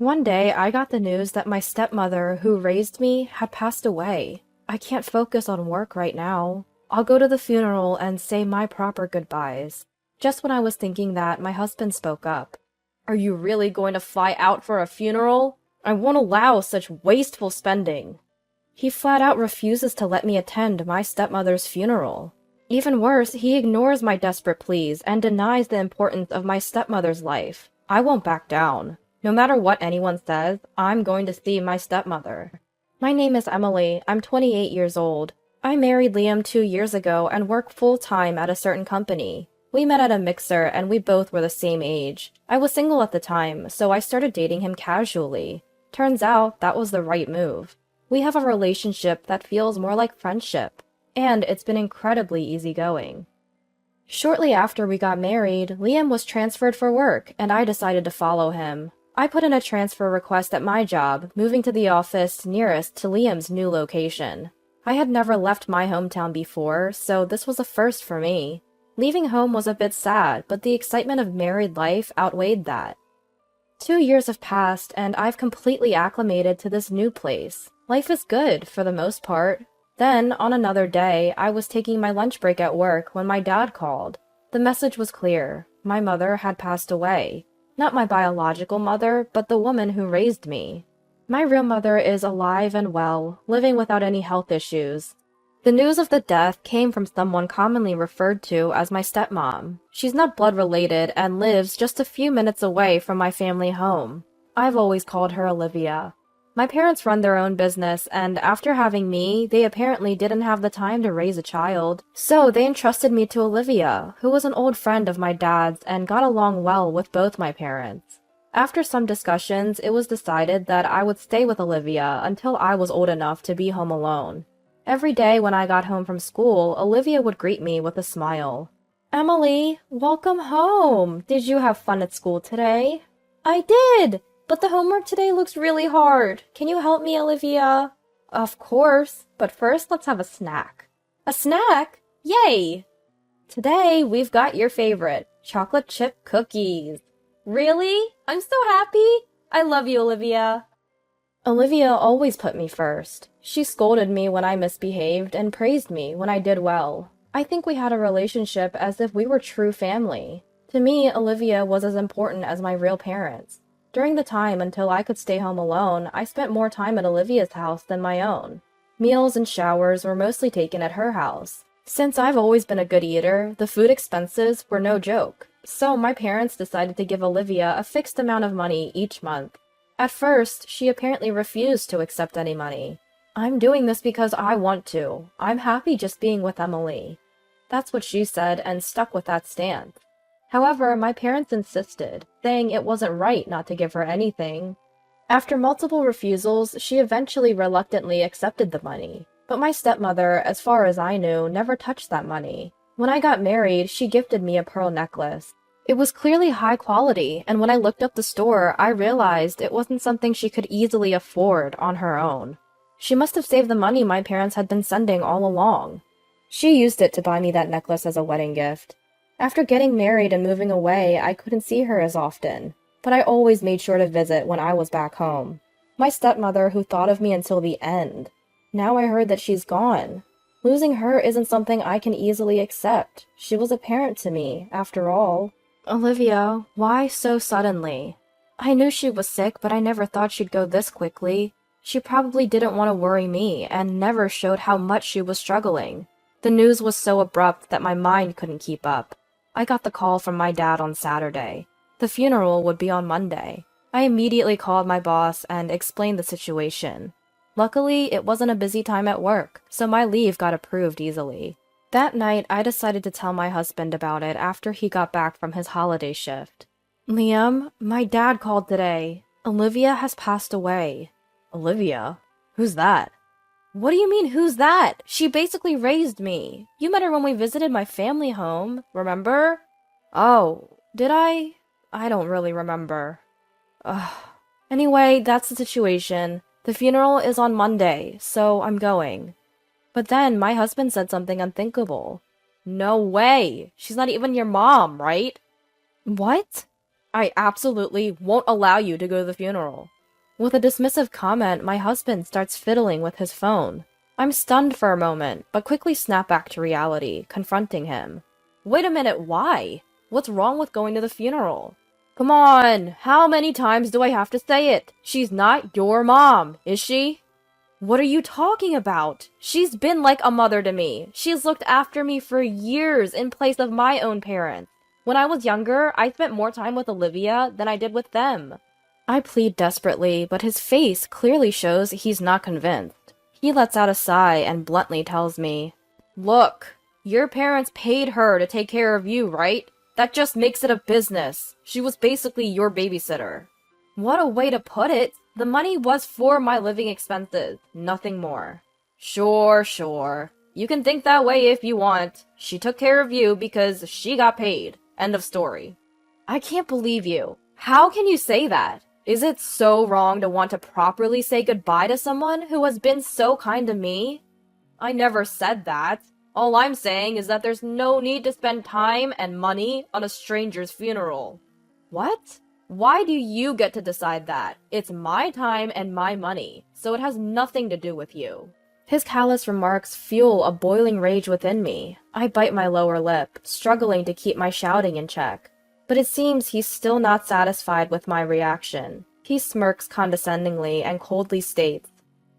One day, I got the news that my stepmother, who raised me, had passed away. I can't focus on work right now. I'll go to the funeral and say my proper goodbyes. Just when I was thinking that, my husband spoke up. Are you really going to fly out for a funeral? I won't allow such wasteful spending. He flat out refuses to let me attend my stepmother's funeral. Even worse, he ignores my desperate pleas and denies the importance of my stepmother's life. I won't back down. No matter what anyone says, I'm going to see my stepmother. My name is Emily. I'm 28 years old. I married Liam 2 years ago and work full-time at a certain company. We met at a mixer and we both were the same age. I was single at the time, so I started dating him casually. Turns out that was the right move. We have a relationship that feels more like friendship, and it's been incredibly easygoing. Shortly after we got married, Liam was transferred for work, and I decided to follow him. I put in a transfer request at my job, moving to the office nearest to Liam's new location. I had never left my hometown before, so this was a first for me. Leaving home was a bit sad, but the excitement of married life outweighed that. 2 years have passed, and I've completely acclimated to this new place. Life is good, for the most part. Then, on another day, I was taking my lunch break at work when my dad called. The message was clear. My mother had passed away. Not my biological mother, but the woman who raised me. My real mother is alive and well, living without any health issues. The news of the death came from someone commonly referred to as my stepmom. She's not blood related and lives just a few minutes away from my family home. I've always called her Olivia. My parents run their own business, and after having me, they apparently didn't have the time to raise a child. So they entrusted me to Olivia, who was an old friend of my dad's and got along well with both my parents. After some discussions, it was decided that I would stay with Olivia until I was old enough to be home alone. Every day when I got home from school, Olivia would greet me with a smile. "Emily, welcome home! Did you have fun at school today?" "I did! But the homework today looks really hard. Can you help me, Olivia?" "Of course, but first let's have a snack." "A snack? Yay!" "Today we've got your favorite, chocolate chip cookies." "Really? I'm so happy! I love you, Olivia." Olivia always put me first. She scolded me when I misbehaved and praised me when I did well. I think we had a relationship as if we were true family. To me, Olivia was as important as my real parents. During the time until I could stay home alone, I spent more time at Olivia's house than my own. Meals and showers were mostly taken at her house. Since I've always been a good eater, the food expenses were no joke. So my parents decided to give Olivia a fixed amount of money each month. At first, she apparently refused to accept any money. "I'm doing this because I want to. I'm happy just being with Emily." That's what she said and stuck with that stance. However, my parents insisted, saying it wasn't right not to give her anything. After multiple refusals, she eventually reluctantly accepted the money. But my stepmother, as far as I knew, never touched that money. When I got married, she gifted me a pearl necklace. It was clearly high quality, and when I looked up the store, I realized it wasn't something she could easily afford on her own. She must have saved the money my parents had been sending all along. She used it to buy me that necklace as a wedding gift. After getting married and moving away, I couldn't see her as often, but I always made sure to visit when I was back home. My stepmother who thought of me until the end. Now I heard that she's gone. Losing her isn't something I can easily accept. She was a parent to me, after all. "Olivia, why so suddenly?" "I knew she was sick, but I never thought she'd go this quickly. She probably didn't want to worry me and never showed how much she was struggling. The news was so abrupt that my mind couldn't keep up. I got the call from my dad on Saturday. The funeral would be on Monday. I immediately called my boss and explained the situation. Luckily, it wasn't a busy time at work, so my leave got approved easily. That night, I decided to tell my husband about it after he got back from his holiday shift. "Liam, my dad called today. Olivia has passed away." "Olivia? Who's that?" "What do you mean, who's that? She basically raised me. You met her when we visited my family home, remember?" "Oh, did I? I don't really remember." Ugh. Anyway, that's the situation. The funeral is on Monday, so I'm going. But then my husband said something unthinkable. "No way! She's not even your mom, right?" "What?" I absolutely won't allow you to go to the funeral. With a dismissive comment, my husband starts fiddling with his phone. I'm stunned for a moment, but quickly snap back to reality, confronting him. Wait a minute, why? What's wrong with going to the funeral? Come on, how many times do I have to say it? She's not your mom, is she? What are you talking about? She's been like a mother to me. She's looked after me for years in place of my own parents. When I was younger, I spent more time with Olivia than I did with them. I plead desperately, but his face clearly shows he's not convinced. He lets out a sigh and bluntly tells me, Look, your parents paid her to take care of you, right? That just makes it a business. She was basically your babysitter. What a way to put it. The money was for my living expenses, nothing more. Sure. You can think that way if you want. She took care of you because she got paid. End of story. I can't believe you. How can you say that? Is it so wrong to want to properly say goodbye to someone who has been so kind to me? I never said that. All I'm saying is that there's no need to spend time and money on a stranger's funeral. What? Why do you get to decide that? It's my time and my money, so it has nothing to do with you. His callous remarks fuel a boiling rage within me. I bite my lower lip, struggling to keep my shouting in check. But it seems he's still not satisfied with my reaction. He smirks condescendingly and coldly states,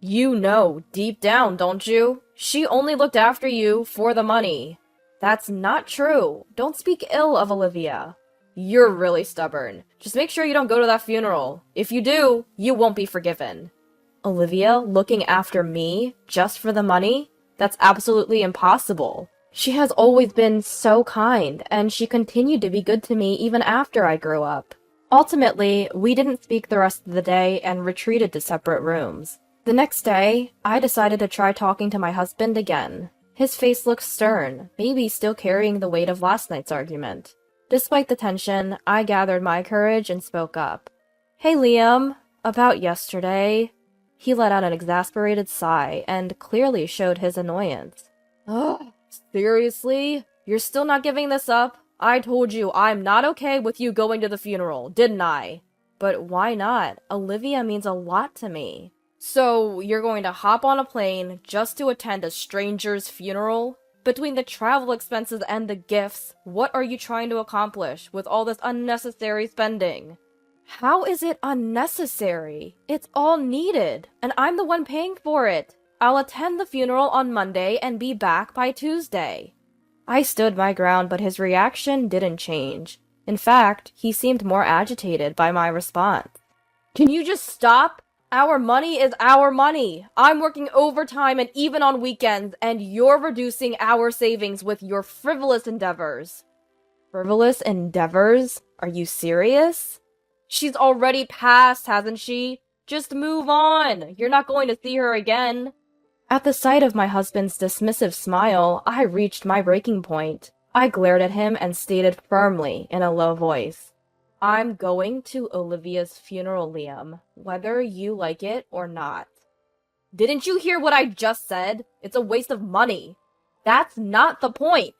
You know, deep down, don't you? She only looked after you for the money. That's not true. Don't speak ill of Olivia. You're really stubborn. Just make sure you don't go to that funeral. If you do, you won't be forgiven. Olivia looking after me just for the money? That's absolutely impossible. She has always been so kind, and she continued to be good to me even after I grew up. Ultimately, we didn't speak the rest of the day and retreated to separate rooms. The next day, I decided to try talking to my husband again. His face looked stern, maybe still carrying the weight of last night's argument. Despite the tension, I gathered my courage and spoke up. Hey Liam, about yesterday. He let out an exasperated sigh and clearly showed his annoyance. Ugh, seriously? You're still not giving this up? I told you I'm not okay with you going to the funeral, didn't I? But why not? Olivia means a lot to me. So, you're going to hop on a plane just to attend a stranger's funeral? Between the travel expenses and the gifts, what are you trying to accomplish with all this unnecessary spending? How is it unnecessary? It's all needed, and I'm the one paying for it. I'll attend the funeral on Monday and be back by Tuesday. I stood my ground, but his reaction didn't change. In fact, he seemed more agitated by my response. Can you just stop? Our money is our money. I'm working overtime and even on weekends, and you're reducing our savings with your frivolous endeavors. Frivolous endeavors? Are you serious? She's already passed, hasn't she? Just move on. You're not going to see her again. At the sight of my husband's dismissive smile, I reached my breaking point. I glared at him and stated firmly in a low voice, I'm going to Olivia's funeral, Liam, whether you like it or not. Didn't you hear what I just said? It's a waste of money. That's not the point.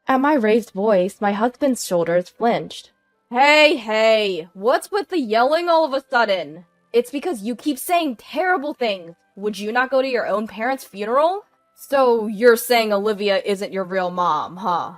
At my raised voice, my husband's shoulders flinched. Hey, what's with the yelling all of a sudden? It's because you keep saying terrible things. Would you not go to your own parents' funeral? So you're saying Olivia isn't your real mom, huh?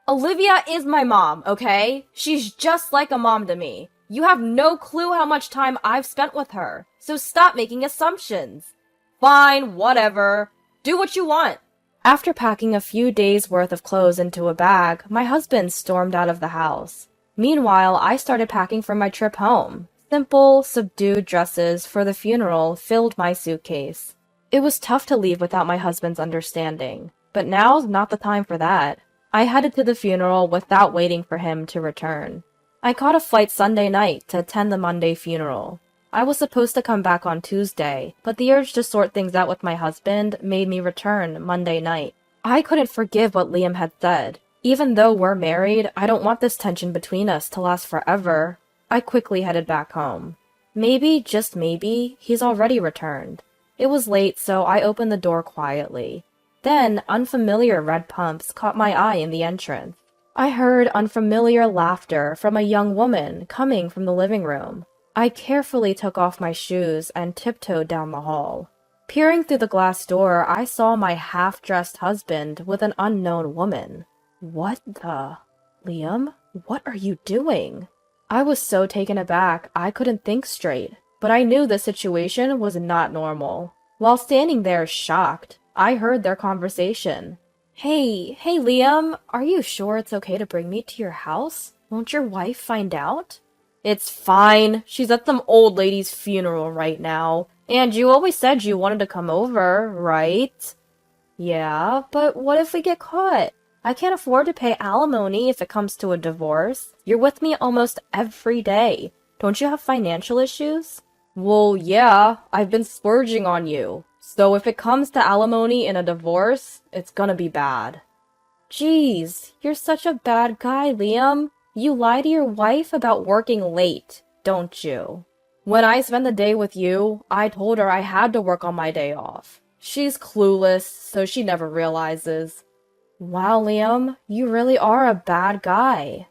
Olivia is my mom, okay? She's just like a mom to me. You have no clue how much time I've spent with her, so stop making assumptions. Fine, whatever. Do what you want. After packing a few days' worth of clothes into a bag, my husband stormed out of the house. Meanwhile, I started packing for my trip home. Simple, subdued dresses for the funeral filled my suitcase. It was tough to leave without my husband's understanding, but now's not the time for that. I headed to the funeral without waiting for him to return. I caught a flight Sunday night to attend the Monday funeral. I was supposed to come back on Tuesday, but the urge to sort things out with my husband made me return Monday night. I couldn't forgive what Liam had said. Even though we're married, I don't want this tension between us to last forever. I quickly headed back home. Maybe, just maybe, he's already returned. It was late, so I opened the door quietly. Then, unfamiliar red pumps caught my eye in the entrance. I heard unfamiliar laughter from a young woman coming from the living room. I carefully took off my shoes and tiptoed down the hall. Peering through the glass door, I saw my half-dressed husband with an unknown woman. What the... Liam, what are you doing? I was so taken aback I couldn't think straight, but I knew the situation was not normal. While standing there shocked, I heard their conversation. Hey, Liam, are you sure it's okay to bring me to your house? Won't your wife find out? It's fine. She's at some old lady's funeral right now. And you always said you wanted to come over, right? Yeah, but what if we get caught? I can't afford to pay alimony if it comes to a divorce. You're with me almost every day. Don't you have financial issues? Well, yeah, I've been splurging on you. So if it comes to alimony in a divorce, it's gonna be bad. Jeez, you're such a bad guy, Liam. You lie to your wife about working late, don't you? When I spend the day with you, I told her I had to work on my day off. She's clueless, so she never realizes. Wow, Liam, you really are a bad guy.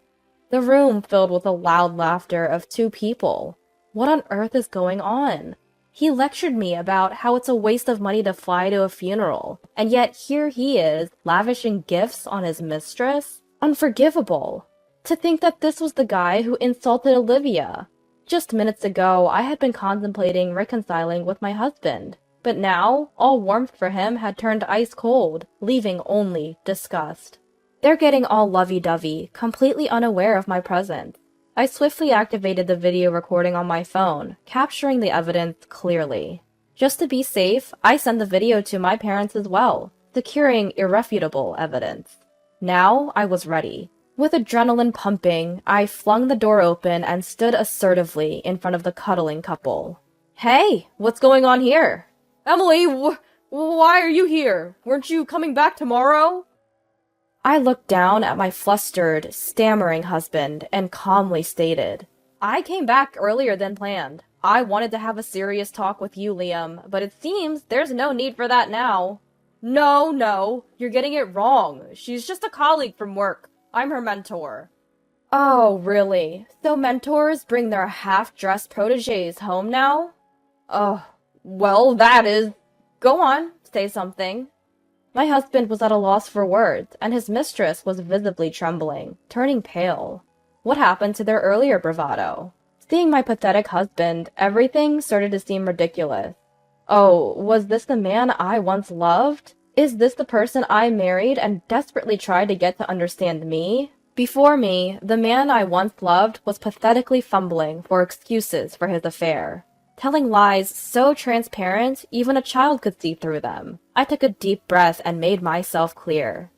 The room filled with the loud laughter of two people. What on earth is going on? He lectured me about how it's a waste of money to fly to a funeral, and yet here he is, lavishing gifts on his mistress? Unforgivable. To think that this was the guy who insulted Olivia. Just minutes ago, I had been contemplating reconciling with my husband, but now, all warmth for him had turned ice cold, leaving only disgust. They're getting all lovey-dovey, completely unaware of my presence. I swiftly activated the video recording on my phone, capturing the evidence clearly. Just to be safe, I sent the video to my parents as well, securing irrefutable evidence. Now I was ready. With adrenaline pumping, I flung the door open and stood assertively in front of the cuddling couple. Hey, what's going on here? Emily, why are you here? Weren't you coming back tomorrow? I looked down at my flustered, stammering husband and calmly stated, I came back earlier than planned. I wanted to have a serious talk with you, Liam, but it seems there's no need for that now. No, you're getting it wrong. She's just a colleague from work. I'm her mentor. Oh, really? So mentors bring their half-dressed protégés home now? Oh, well, that is... Go on, say something. My husband was at a loss for words, and his mistress was visibly trembling, turning pale. What happened to their earlier bravado? Seeing my pathetic husband, everything started to seem ridiculous. Oh, was this the man I once loved? Is this the person I married and desperately tried to get to understand me? Before me, the man I once loved was pathetically fumbling for excuses for his affair. Telling lies so transparent, even a child could see through them. I took a deep breath and made myself clear.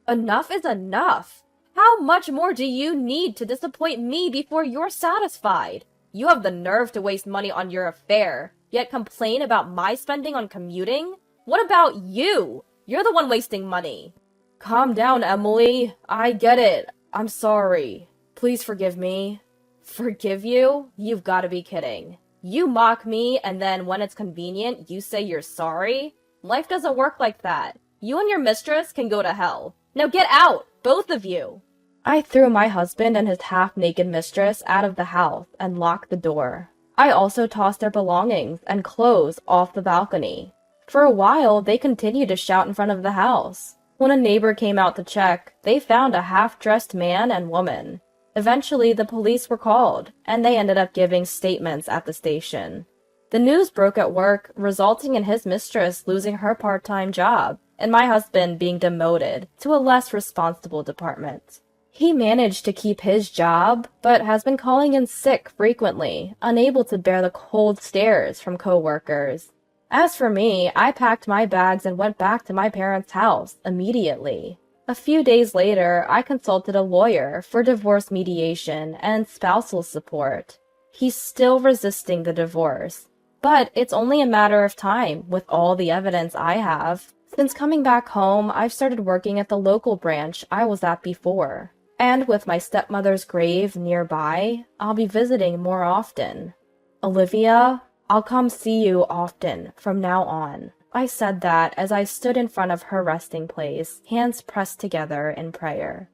Enough is enough! How much more do you need to disappoint me before you're satisfied? You have the nerve to waste money on your affair, yet complain about my spending on commuting? What about you? You're the one wasting money. Calm down, Emily. I get it. I'm sorry. Please forgive me. Forgive you? You've got to be kidding. You mock me, and then when it's convenient, you say you're sorry? Life doesn't work like that. You and your mistress can go to hell. Now get out, both of you! I threw my husband and his half-naked mistress out of the house and locked the door. I also tossed their belongings and clothes off the balcony. For a while, they continued to shout in front of the house. When a neighbor came out to check, they found a half-dressed man and woman. Eventually, the police were called, and they ended up giving statements at the station. The news broke at work, resulting in his mistress losing her part-time job, and my husband being demoted to a less responsible department. He managed to keep his job, but has been calling in sick frequently, unable to bear the cold stares from co-workers. As for me, I packed my bags and went back to my parents' house immediately. A few days later, I consulted a lawyer for divorce mediation and spousal support. He's still resisting the divorce, but it's only a matter of time with all the evidence I have. Since coming back home, I've started working at the local branch I was at before. And with my stepmother's grave nearby, I'll be visiting more often. Olivia, I'll come see you often from now on. I said that as I stood in front of her resting place, hands pressed together in prayer.